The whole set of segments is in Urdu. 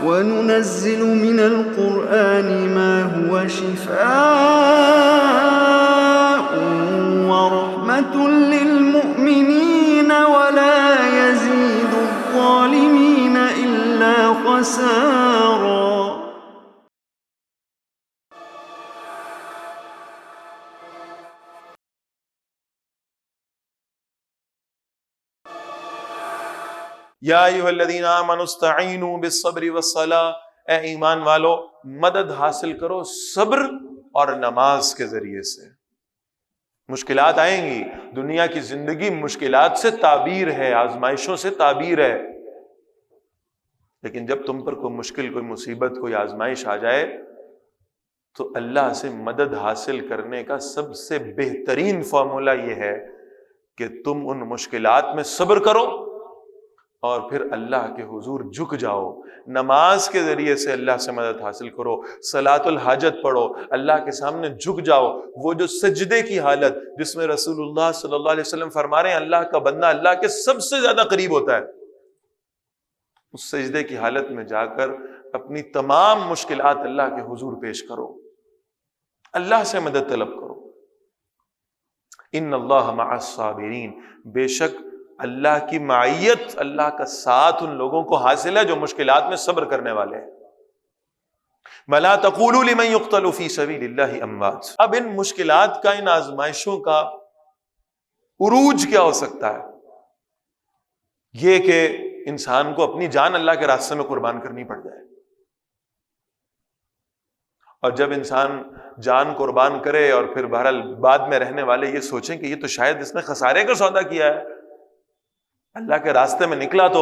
وَنُنَزِّلُ مِنَ الْقُرْآنِ مَا هُوَ شِفَاءٌ وَرَحْمَةٌ لِّلْمُؤْمِنِينَ وَلَا يَزِيدُ الظَّالِمِينَ إِلَّا خَسَارًا۔ یا ایھا الذین آمنوا استعینوا بالصبر والصلاۃ، اے ایمان والو مدد حاصل کرو صبر اور نماز کے ذریعے سے۔ مشکلات آئیں گی، دنیا کی زندگی مشکلات سے تعبیر ہے، آزمائشوں سے تعبیر ہے، لیکن جب تم پر کوئی مشکل، کوئی مصیبت، کوئی آزمائش آ جائے تو اللہ سے مدد حاصل کرنے کا سب سے بہترین فارمولا یہ ہے کہ تم ان مشکلات میں صبر کرو اور پھر اللہ کے حضور جھک جاؤ، نماز کے ذریعے سے اللہ سے مدد حاصل کرو، صلاۃ الحاجت پڑھو، اللہ کے سامنے جھک جاؤ۔ وہ جو سجدے کی حالت جس میں رسول اللہ صلی اللہ علیہ وسلم فرما رہے ہیں اللہ کا بندہ اللہ کے سب سے زیادہ قریب ہوتا ہے، اس سجدے کی حالت میں جا کر اپنی تمام مشکلات اللہ کے حضور پیش کرو، اللہ سے مدد طلب کرو۔ ان اللہ مع الصابرین، بے شک اللہ کی معیت، اللہ کا ساتھ ان لوگوں کو حاصل ہے جو مشکلات میں صبر کرنے والے ہیں۔ وَلَا تَقُولُوا لِمَن يُقْتَلُ فِي سَبِيلِ اللَّهِ أَمْوَاتٌ۔ اب ان مشکلات کا، ان آزمائشوں کا عروج کیا ہو سکتا ہے؟ یہ کہ انسان کو اپنی جان اللہ کے راستے میں قربان کرنی پڑ جائے، اور جب انسان جان قربان کرے اور پھر بہرحال بعد میں رہنے والے یہ سوچیں کہ یہ تو شاید اس نے خسارے کا سودا کیا ہے، اللہ کے راستے میں نکلا تو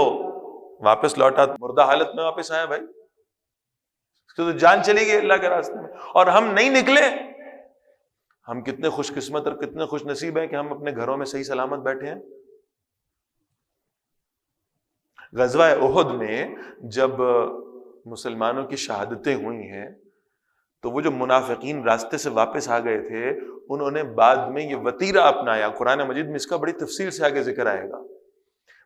واپس لوٹا مردہ حالت میں واپس آیا، بھائی اس کی تو جان چلی گئی اللہ کے راستے میں، اور ہم نہیں نکلے۔ ہم کتنے خوش قسمت اور کتنے خوش نصیب ہیں کہ ہم اپنے گھروں میں صحیح سلامت بیٹھے ہیں۔ غزوہ احد میں جب مسلمانوں کی شہادتیں ہوئی ہیں تو وہ جو منافقین راستے سے واپس آ گئے تھے انہوں نے بعد میں یہ وتیرہ اپنایا، قرآن مجید میں اس کا بڑی تفصیل سے آگے ذکر آئے گا۔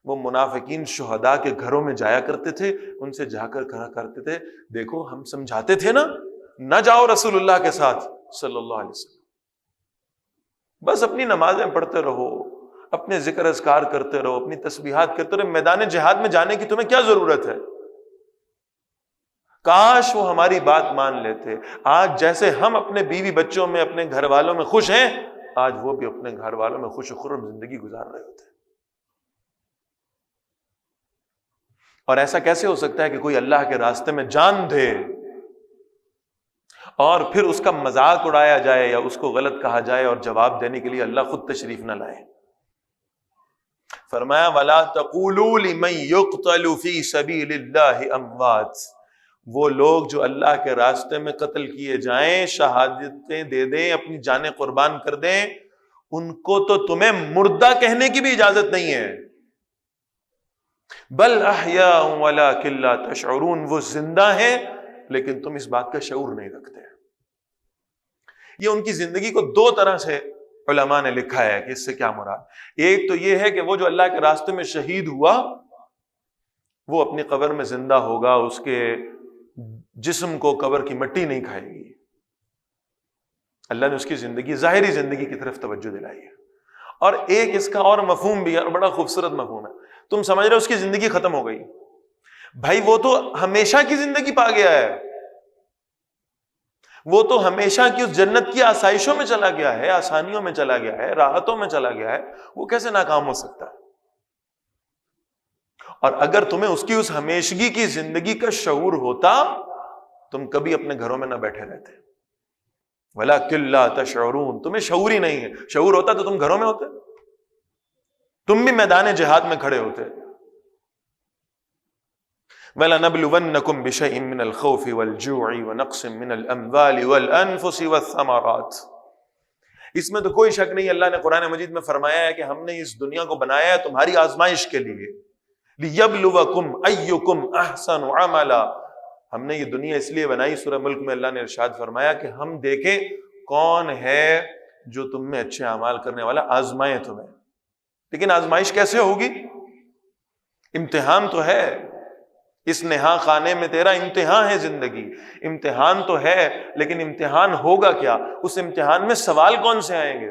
وہ منافقین شہداء کے گھروں میں جایا کرتے تھے، ان سے جا کر کہا کرتے تھے دیکھو ہم سمجھاتے تھے نا، نہ جاؤ رسول اللہ کے ساتھ صلی اللہ علیہ وسلم، بس اپنی نمازیں پڑھتے رہو، اپنے ذکر اذکار کرتے رہو، اپنی تسبیحات کرتے رہو، میدان جہاد میں جانے کی تمہیں کیا ضرورت ہے؟ کاش وہ ہماری بات مان لیتے۔ آج جیسے ہم اپنے بیوی بچوں میں، اپنے گھر والوں میں خوش ہیں، آج وہ بھی اپنے گھر والوں میں خوش و خرم زندگی گزار رہے ہوتے۔ اور ایسا کیسے ہو سکتا ہے کہ کوئی اللہ کے راستے میں جان دے اور پھر اس کا مذاق اڑایا جائے یا اس کو غلط کہا جائے اور جواب دینے کے لیے اللہ خود تشریف نہ لائے؟ فرمایا وَلَا تَقُولُوا لِمَن يُقْتَلُ فِي سَبِيلِ اللَّهِ أَمْوَاتٌ، وہ لوگ جو اللہ کے راستے میں قتل کیے جائیں، شہادتیں دے دیں، اپنی جانیں قربان کر دیں، ان کو تو تمہیں مردہ کہنے کی بھی اجازت نہیں ہے۔ بل احیاء ولکن لا تشعرون، وہ زندہ ہیں لیکن تم اس بات کا شعور نہیں رکھتے۔ یہ ان کی زندگی کو دو طرح سے علماء نے لکھا ہے کہ اس سے کیا مراد۔ ایک تو یہ ہے کہ وہ جو اللہ کے راستے میں شہید ہوا وہ اپنی قبر میں زندہ ہوگا، اس کے جسم کو قبر کی مٹی نہیں کھائے گی، اللہ نے اس کی زندگی، ظاہری زندگی کی طرف توجہ دلائی ہے۔ اور ایک اس کا اور مفہوم بھی ہے، اور بڑا خوبصورت مفہوم ہے، تم سمجھ رہے ہو اس کی زندگی ختم ہو گئی، بھائی وہ تو ہمیشہ کی زندگی پا گیا ہے، وہ تو ہمیشہ کی اس جنت کی آسائشوں میں چلا گیا ہے، آسانیوں میں چلا گیا ہے، راحتوں میں چلا گیا ہے، وہ کیسے ناکام ہو سکتا ہے؟ اور اگر تمہیں اس کی اس ہمیشگی کی زندگی کا شعور ہوتا تم کبھی اپنے گھروں میں نہ بیٹھے رہتے۔ وَلَكِن لَا تَشْعُرُونَ، تمہیں شعور ہی نہیں ہے، شعور ہوتا تو تم گھروں میں ہوتے، تم بھی میدان جہاد میں کھڑے ہوتے۔ وَلَنَبْلُوَنَّكُمْ بِشَيْءٍ مِّنَ الْخَوْفِ وَالْجُوعِ وَنَقْصٍ مِّنَ الْأَمْوَالِ وَالْأَنفُسِ وَالثَّمَرَاتِ۔ اس میں تو کوئی شک نہیں، اللہ نے قرآن مجید میں فرمایا ہے کہ ہم نے اس دنیا کو بنایا ہے تمہاری آزمائش کے لیے، لِيَبْلُوَكُمْ أَيُّكُمْ أَحْسَنُ عَمَلًا۔ ہم نے یہ دنیا اس لیے بنائی، سورہ ملک میں اللہ نے ارشاد فرمایا کہ ہم دیکھیں کون ہے جو تم میں اچھے اعمال کرنے والا، آزمائیں تمہیں۔ لیکن آزمائش کیسے ہوگی؟ امتحان تو ہے، اس نہا خانے میں تیرا امتحان ہے زندگی. امتحان تو ہے لیکن امتحان ہوگا کیا؟ اس امتحان میں سوال کون سے آئیں گے؟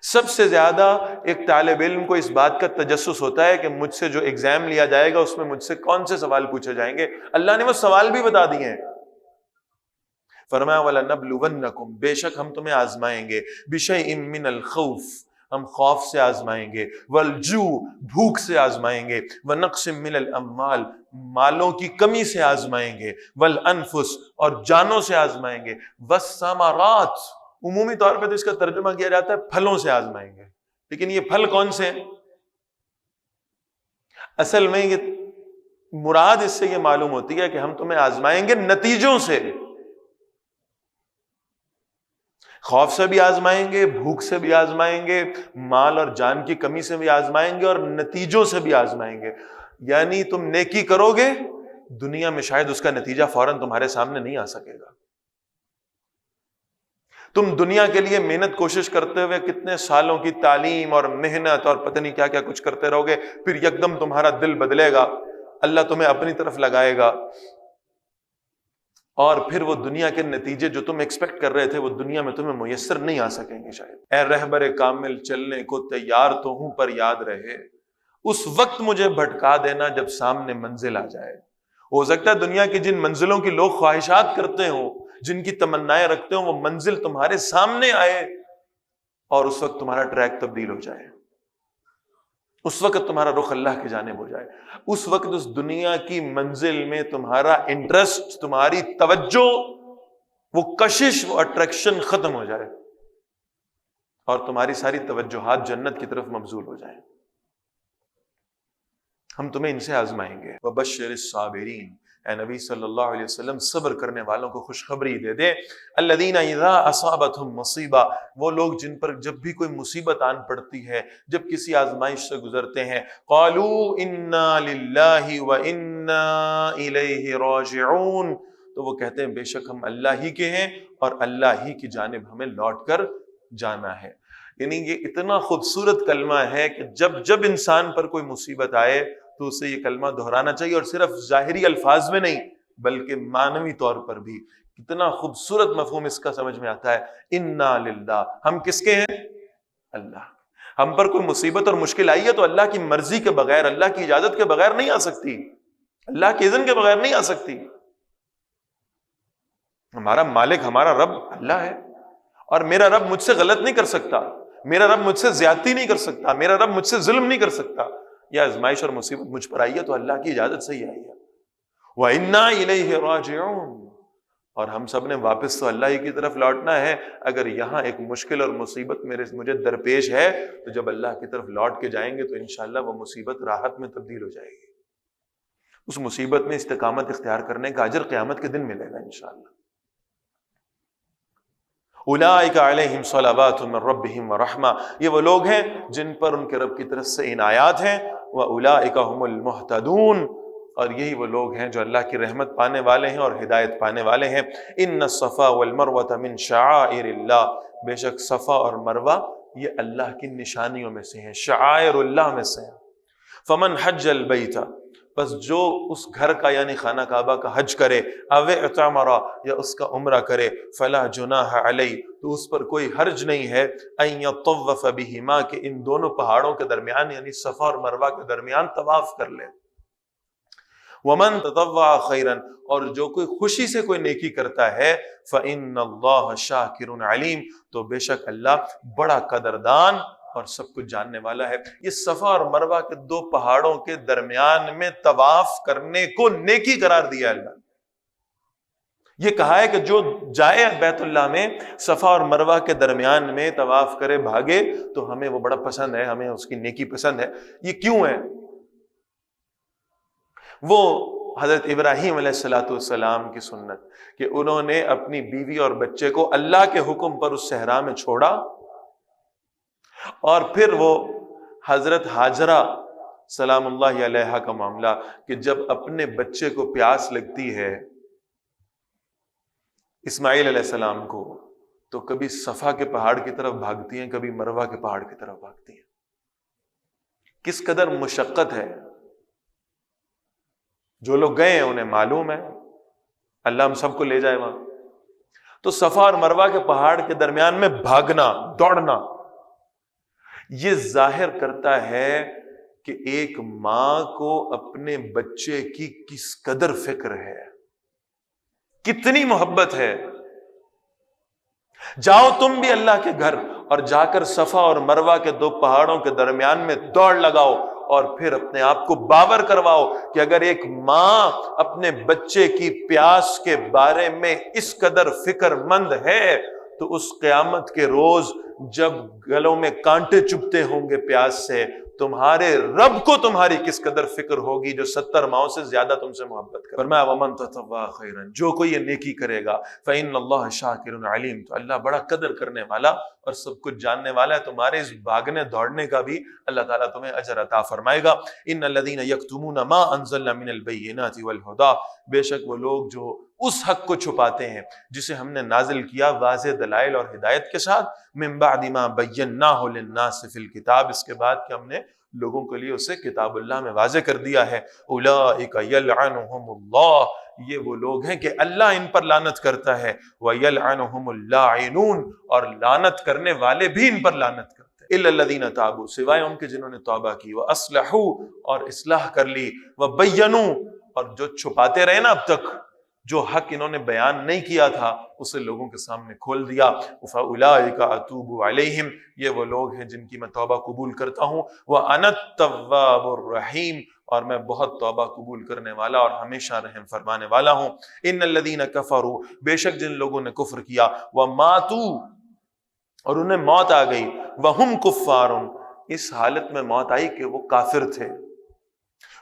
سب سے زیادہ ایک طالب علم کو اس بات کا تجسس ہوتا ہے کہ مجھ سے جو ایگزام لیا جائے گا اس میں مجھ سے کون سے سوال پوچھے جائیں گے. اللہ نے وہ سوال بھی بتا دیے ہیں. فرمایا وَلَنَبْلُوَنَّكُمْ، بے شک ہم تمہیں آزمائیں گے، بِشَيْءٍ مِّنَ الْخَوْفِ، ہم خوف سے آزمائیں گے، وَالْجُوعِ، بھوک سے آزمائیں گے، وَنَقْصٍ مِّنَ الْأَمْوَالِ، مالوں کی کمی سے آزمائیں گے، وَالْأَنفُسِ، اور جانوں سے آزمائیں گے، وَالثَّمَرَاتِ، عمومی طور پہ تو اس کا ترجمہ کیا جاتا ہے پھلوں سے آزمائیں گے. لیکن یہ پھل کون سے ہیں؟ اصل میں یہ مراد اس سے یہ معلوم ہوتی ہے کہ ہم تمہیں آزمائیں گے نتیجوں سے. خوف سے بھی آزمائیں گے، بھوک سے بھی آزمائیں گے، مال اور جان کی کمی سے بھی آزمائیں گے، اور نتیجوں سے بھی آزمائیں گے. یعنی تم نیکی کرو گے، دنیا میں شاید اس کا نتیجہ فوراً تمہارے سامنے نہیں آ سکے گا. تم دنیا کے لیے محنت کوشش کرتے ہوئے کتنے سالوں کی تعلیم اور محنت اور پتہ نہیں کیا کیا کچھ کرتے رہو گے، پھر یکدم تمہارا دل بدلے گا، اللہ تمہیں اپنی طرف لگائے گا، اور پھر وہ دنیا کے نتیجے جو تم ایکسپیکٹ کر رہے تھے وہ دنیا میں تمہیں میسر نہیں آ سکیں گے شاید. اے رہبر کامل، چلنے کو تیار تو ہوں پر یاد رہے، اس وقت مجھے بھٹکا دینا جب سامنے منزل آ جائے. ہو سکتا ہے دنیا کی جن منزلوں کی لوگ خواہشات کرتے ہوں، جن کی تمنائیں رکھتے ہوں، وہ منزل تمہارے سامنے آئے اور اس وقت تمہارا ٹریک تبدیل ہو جائے، اس وقت تمہارا رخ اللہ کی جانب ہو جائے، اس وقت اس دنیا کی منزل میں تمہارا انٹرسٹ، تمہاری توجہ، وہ کشش، وہ اٹریکشن ختم ہو جائے اور تمہاری ساری توجہات جنت کی طرف مبذول ہو جائیں. ہم تمہیں ان سے آزمائیں گے. وَبَشِّرِ الصَّابِرِينَ، اے نبی صلی اللہ علیہ وسلم صبر کرنے والوں کو خوشخبری دے دے. الَّذِينَ إِذَا أَصَابَتْهُمْ مُصِيبَةٌ، وہ لوگ جن پر جب بھی کوئی مصیبت آن پڑتی ہے، جب کسی آزمائش سے گزرتے ہیں، قَالُوا إِنَّا لِلَّهِ وَإِنَّا إِلَيْهِ رَاجِعُونَ، تو وہ کہتے ہیں بے شک ہم اللہ ہی کے ہیں اور اللہ ہی کی جانب ہمیں لوٹ کر جانا ہے. یعنی یہ اتنا خوبصورت کلمہ ہے کہ جب جب انسان پر کوئی مصیبت آئے تو اسے یہ کلمہ دہرانا چاہیے، اور صرف ظاہری الفاظ میں نہیں بلکہ معنوی طور پر بھی. کتنا خوبصورت مفہوم اس کا سمجھ میں آتا ہے. انا للہ، ہم کس کے ہیں؟ اللہ. ہم پر کوئی مصیبت اور مشکل آئی ہے تو اللہ کی مرضی کے بغیر، اللہ کی اجازت کے بغیر نہیں آ سکتی، اللہ کے اذن کے بغیر نہیں آ سکتی. ہمارا مالک، ہمارا رب اللہ ہے، اور میرا رب مجھ سے غلط نہیں کر سکتا، میرا رب مجھ سے زیادتی نہیں کر سکتا، میرا رب مجھ سے ظلم نہیں کر سکتا. یا آزمائش اور مصیبت مجھ پر آئی ہے تو اللہ کی اجازت سے ہی آئی ہے. وَإِنَّا إِلَيْهِ رَاجِعُونَ، اور ہم سب نے واپس تو اللہ ہی کی طرف لوٹنا ہے. اگر یہاں ایک مشکل اور مصیبت مجھے درپیش ہے تو جب اللہ کی طرف لوٹ کے جائیں گے تو انشاءاللہ وہ مصیبت راحت میں تبدیل ہو جائے گی. اس مصیبت میں استقامت اختیار کرنے کا اجر قیامت کے دن ملے گا انشاءاللہ. اولئک علیہم صلوات من ربہم ورحمہ، یہ وہ لوگ ہیں جن پر ان کے رب کی طرف سے عنایات ہیں. واولئک هم المہتدون، اور یہی وہ لوگ ہیں جو اللہ کی رحمت پانے والے ہیں اور ہدایت پانے والے ہیں. ان الصفا والمروہ من شعائر اللہ، بے شک صفا اور مروہ یہ اللہ کی نشانیوں میں سے ہیں، شعائر اللہ میں سے ہیں. فمن حج البیت، بس جو اس گھر کا یعنی خانہ کعبہ کا حج کرے، او اعتمر، یا اس کا عمرہ کرے، فلا جناح علیہ، تو اس پر کوئی حرج نہیں ہے، ان یطوف بہما، کہ ان دونوں پہاڑوں کے درمیان یعنی صفا اور مروہ کے درمیان طواف کر لے. ومن تطوع خیرا، اور جو کوئی خوشی سے کوئی نیکی کرتا ہے، فإن اللہ شاکر علیم، تو بے شک اللہ بڑا قدردان اور سب کچھ جاننے والا ہے. یہ صفا اور مروہ کے دو پہاڑوں کے درمیان میں طواف کرنے کو نیکی قرار دیا اللہ نے. یہ کہا ہے کہ جو جائے بیت اللہ میں صفا اور مروہ کے درمیان میں طواف کرے بھاگے تو ہمیں وہ بڑا پسند ہے، ہمیں اس کی نیکی پسند ہے. یہ کیوں ہے؟ وہ حضرت ابراہیم علیہ السلام کی سنت کہ انہوں نے اپنی بیوی اور بچے کو اللہ کے حکم پر اس صحرا میں چھوڑا، اور پھر وہ حضرت ہاجرہ سلام اللہ علیہا کا معاملہ کہ جب اپنے بچے کو پیاس لگتی ہے اسماعیل علیہ السلام کو، تو کبھی صفا کے پہاڑ کی طرف بھاگتی ہیں، کبھی مروہ کے پہاڑ کی طرف بھاگتی ہیں. کس قدر مشقت ہے. جو لوگ گئے ہیں انہیں معلوم ہے، اللہ ہم سب کو لے جائے وہاں۔ تو صفا اور مروہ کے پہاڑ کے درمیان میں بھاگنا، دوڑنا، یہ ظاہر کرتا ہے کہ ایک ماں کو اپنے بچے کی کس قدر فکر ہے، کتنی محبت ہے۔ جاؤ تم بھی اللہ کے گھر اور جا کر صفا اور مروہ کے دو پہاڑوں کے درمیان میں دوڑ لگاؤ، اور پھر اپنے آپ کو باور کرواؤ کہ اگر ایک ماں اپنے بچے کی پیاس کے بارے میں اس قدر فکر مند ہے تو اس قیامت کے روز جب گلوں میں کانٹے چبھتے ہوں گے پیاس سے، تمہارے رب کو تمہاری کس قدر فکر ہوگی جو 70 ماؤں سے زیادہ تم سے محبت کرے۔ فرمایا وَمَن تَطَوَّعَ خَيْرًا، جو کوئی یہ نیکی کرے گا فَإِنَّ اللَّهَ شَاكِرٌ عَلِيمٌ، تو اللہ بڑا قدر کرنے والا اور سب کچھ جاننے والا ہے۔ تمہارے اس بھاگنے دوڑنے کا بھی اللہ تعالیٰ تمہیں اجر عطا فرمائے گا۔ إِنَّ الَّذِينَ يَكْتُمُونَ مَا أَنزَلْنَا مِنَ الْبَيِّنَاتِ وَالْهُدَىٰ، بے شک وہ لوگ جو اس حق کو چھپاتے ہیں جسے ہم نے نازل کیا واضح دلائل اور ہدایت کے ساتھ، من بعد ما بیناہ للناس فی الکتاب، اس کے بعد کہ ہم نے لوگوں کے لیے اسے کتاب اللہ میں واضح کر دیا ہے۔ اولئک یلعنہم اللہ، یہ وہ لوگ ہیں کہ اللہ ان پر لعنت کرتا ہے، ویلعنہم اللاعنون، اور لعنت کرنے والے بھی ان پر لعنت کرتے ہیں۔ الا الذین تابوا، سوائے ان کے جنہوں نے توبہ کی، واصلحوا، اور اصلاح کر لی، وبینوا، اور جو چھپاتے رہے نا اب تک، جو حق انہوں نے بیان نہیں کیا تھا اسے لوگوں کے سامنے کھول دیا۔ فَأُولَٰئِكَ أَتُوبُ عَلَيْهِمْ، یہ وہ لوگ ہیں جن کی میں توبہ قبول کرتا ہوں۔ وَأَنَا التَّوَّابُ الرَّحِيمُ، اور میں بہت توبہ قبول کرنے والا اور ہمیشہ رحم فرمانے والا ہوں۔ إِنَّ الَّذِينَ كَفَرُوا، بے شک جن لوگوں نے کفر کیا، وَمَاتُوا، اور انہیں موت آ گئی، وَهُمْ كُفَّارٌ، اس حالت میں موت آئی کہ وہ کافر تھے،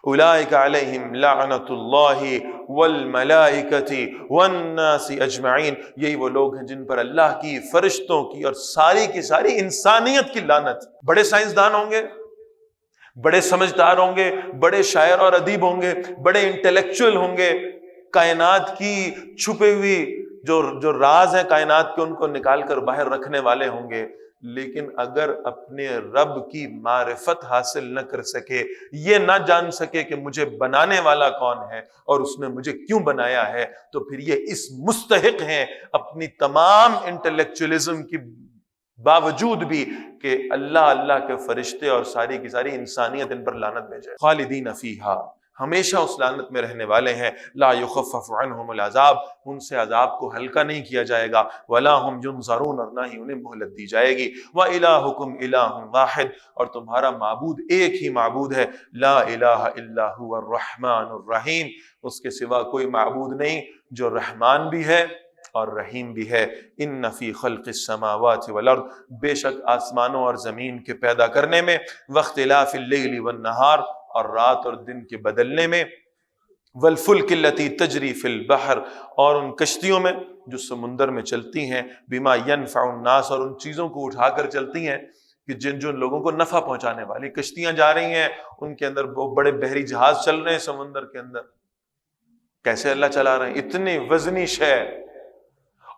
اولئک علیہم لعنت اللہ والملائکۃ والناس اجمعین، یہی وہ لوگ ہیں جن پر اللہ کی، فرشتوں کی اور ساری کی ساری انسانیت کی لعنت۔ بڑے سائنسدان ہوں گے، بڑے سمجھدار ہوں گے، بڑے شاعر اور ادیب ہوں گے، بڑے انٹلیکچوئل ہوں گے، کائنات کی چھپے ہوئی جو راز ہیں کائنات کے ان کو نکال کر باہر رکھنے والے ہوں گے، لیکن اگر اپنے رب کی معرفت حاصل نہ کر سکے، یہ نہ جان سکے کہ مجھے بنانے والا کون ہے اور اس نے مجھے کیوں بنایا ہے، تو پھر یہ اس مستحق ہیں اپنی تمام انٹلیکچوئلزم کی باوجود بھی کہ اللہ کے فرشتے اور ساری کی ساری انسانیت ان پر لعنت بھیجے۔ خالدین فیہا، ہمیشہ اس لعنت میں رہنے والے ہیں۔ لا یخفف عنہم العذاب، ان سے عذاب کو ہلکا نہیں کیا جائے گا۔ ولا ہم ینظرون، اور نہ ہی انہیں مہلت دی جائے گی۔ وإلہکم الہ واحد، اور تمہارا معبود ایک ہی معبود ہے۔ لا الہ الا هو الرحمن الرحیم، اس کے سوا کوئی معبود نہیں جو رحمان بھی ہے اور رحیم بھی ہے۔ ان فی خلق السماوات والارض، بے شک آسمانوں اور زمین کے پیدا کرنے میں، واختلاف اللیل والنہار، اور رات اور دن کے بدلنے میں، والفلک التی تجری فی البحر، اور ان کشتیوں میں جو سمندر میں چلتی ہیں، بما ینفع الناس، اور ان چیزوں کو اٹھا کر چلتی ہیں کہ جن لوگوں کو نفع پہنچانے والی کشتیاں جا رہی ہیں، ان کے اندر وہ بڑے بحری جہاز چل رہے ہیں سمندر کے اندر۔ کیسے اللہ چلا رہے ہیں؟ اتنی وزنی شے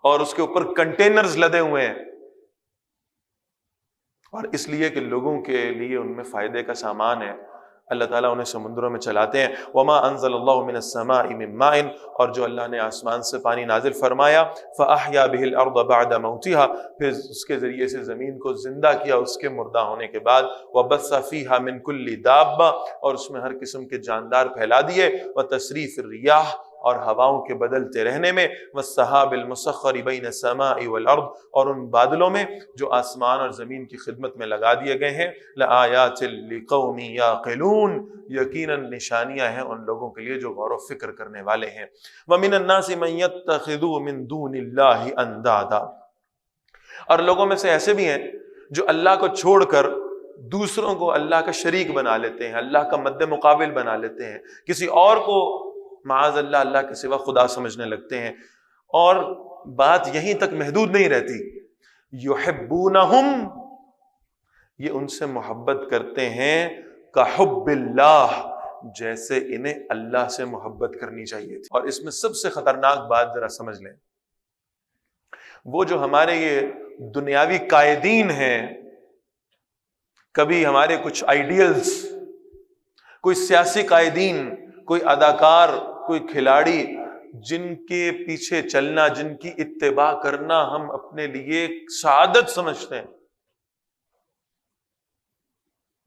اور اس کے اوپر کنٹینرز لدے ہوئے ہیں، اور اس لیے کہ لوگوں کے لیے ان میں فائدے کا سامان ہے، اللہ تعالیٰ انہیں سمندروں میں چلاتے ہیں۔ وما انزل اللہ من السماء من ماء، اور جو اللہ نے آسمان سے پانی نازل فرمایا، فاحیا به الارض بعد موتها، پھر اس کے ذریعے سے زمین کو زندہ کیا اس کے مردہ ہونے کے بعد، وبث فیہا من کل دابہ، اور اس میں ہر قسم کے جاندار پھیلا دیے، وتصریف الریاح، اور ہواؤں کے بدلتے رہنے میں، والسحاب المسخر بین السماء والارض، اور ان بادلوں میں جو آسمان اور زمین کی خدمت میں لگا دیے گئے ہیں، لآیات لقوم یعقلون، یقیناً نشانیاں ہیں ان لوگوں کے لیے جو غور و فکر کرنے والے ہیں۔ ومن الناس من یتخذ من دون اللہ اندادا، اور لوگوں میں سے ایسے بھی ہیں جو اللہ کو چھوڑ کر دوسروں کو اللہ کا شریک بنا لیتے ہیں، اللہ کا مد مقابل بنا لیتے ہیں، کسی اور کو معاذ اللہ اللہ کے سوا خدا سمجھنے لگتے ہیں، اور بات یہیں تک محدود نہیں رہتی، یحبونہم، یہ ان سے محبت کرتے ہیں، کحب اللہ، جیسے انہیں اللہ سے محبت کرنی چاہیے تھی۔ اور اس میں سب سے خطرناک بات ذرا سمجھ لیں، وہ جو ہمارے یہ دنیاوی قائدین ہیں، کبھی ہمارے کچھ آئیڈیلز، کوئی سیاسی قائدین، کوئی اداکار، کوئی کھلاڑی جن کے پیچھے چلنا، جن کی اتباع کرنا ہم اپنے لیے سعادت سمجھتے ہیں.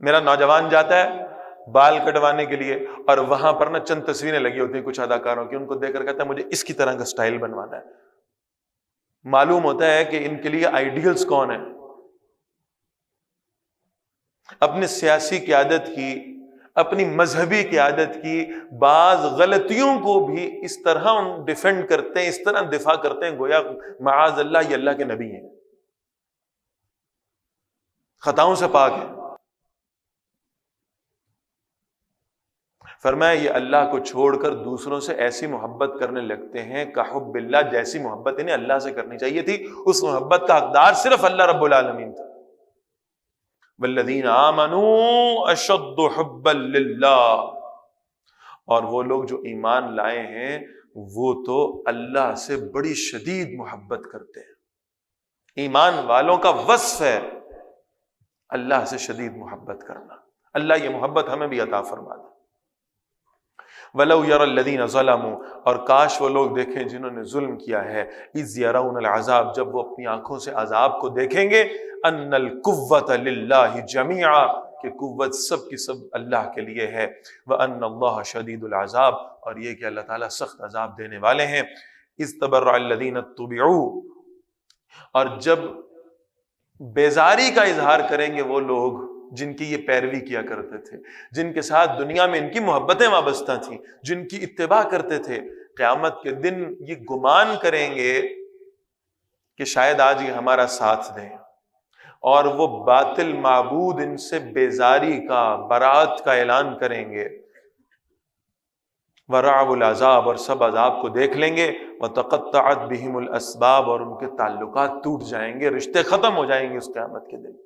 میرا نوجوان جاتا ہے بال کٹوانے کے لیے اور وہاں پر نا چند تصویریں لگی ہوتی ہیں کچھ اداکاروں کی، ان کو دیکھ کر کہتا ہے مجھے اس کی طرح کا سٹائل بنوانا ہے. معلوم ہوتا ہے کہ ان کے لیے آئیڈیلز کون ہیں. اپنے سیاسی قیادت کی، اپنی مذہبی قیادت کی بعض غلطیوں کو بھی اس طرح ڈیفینڈ کرتے ہیں، اس طرح دفاع کرتے ہیں گویا معاذ اللہ یہ اللہ کے نبی ہیں، خطاؤں سے پاک ہیں. فرمایا یہ اللہ کو چھوڑ کر دوسروں سے ایسی محبت کرنے لگتے ہیں کہ حب اللہ، جیسی محبت انہیں اللہ سے کرنی چاہیے تھی اس محبت کا حقدار صرف اللہ رب العالمین تھا. والذین آمنوا اشد حبا للہ، اور وہ لوگ جو ایمان لائے ہیں وہ تو اللہ سے بڑی شدید محبت کرتے ہیں. ایمان والوں کا وصف ہے اللہ سے شدید محبت کرنا. اللہ یہ محبت ہمیں بھی عطا فرما دے. وَلَوْ يَرَى الَّذِينَ ظَلَمُوا، اور کاش وہ لوگ دیکھیں جنہوں نے ظلم کیا ہے، اِذْ يَرَوْنَ الْعَذَابَ، جب وہ اپنی آنکھوں سے عذاب کو دیکھیں گے، أَنَّ الْقُوَّةَ لِلَّهِ جَمِيعًا، کہ قوت سب کی سب اللہ کے لیے ہے. وَأَنَّ اللَّهَ شَدِيدُ الْعَذَابِ، اور یہ کہ اللہ تعالیٰ سخت عذاب دینے والے ہیں. اِذْ تَبَرَّأَ الَّذِينَ اتُّبِعُوا، اور جب بیزاری کا اظہار کریں گے وہ لوگ جن کی یہ پیروی کیا کرتے تھے، جن کے ساتھ دنیا میں ان کی محبتیں وابستہ تھیں، جن کی اتباع کرتے تھے، قیامت کے دن یہ گمان کریں گے کہ شاید آج یہ ہمارا ساتھ دیں، اور وہ باطل معبود ان سے بیزاری کا، برات کا اعلان کریں گے. وَرَعَوُا الْعَذَابَ، اور سب عذاب کو دیکھ لیں گے. وَتَقَطَّعَتْ بِهِمُ الْأَسْبَابُ، اور ان کے تعلقات ٹوٹ جائیں گے، رشتے ختم ہو جائیں گے اس قیامت کے دن.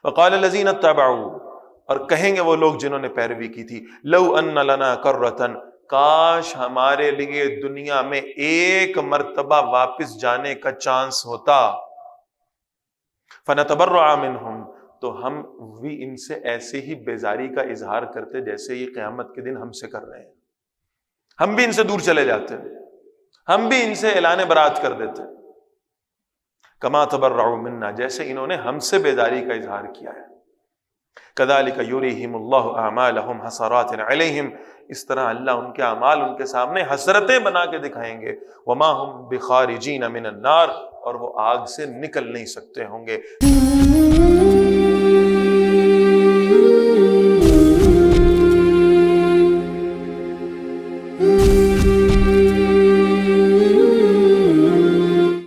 وقال الذين اتبعوا، اور کہیں گے وہ لوگ جنہوں نے پیروی کی تھی، لو ان لنا کرۃ، کاش ہمارے لیے دنیا میں ایک مرتبہ واپس جانے کا چانس ہوتا، فنتبرأ منہم، تو ہم بھی ان سے ایسے ہی بیزاری کا اظہار کرتے جیسے یہ قیامت کے دن ہم سے کر رہے ہیں. ہم بھی ان سے دور چلے جاتے، ہم بھی ان سے اعلان برات کر دیتے. کما تبرعوا منا، جیسے انہوں نے ہم سے بیزاری کا اظہار کیا ہے. کذالک یریہم اللہ اعمالہم حسرات علیہم، اس طرح اللہ ان کے اعمال ان کے سامنے حسرتیں بنا کے دکھائیں گے. وما ہم بخارجین من النار، اور وہ آگ سے نکل نہیں سکتے ہوں گے.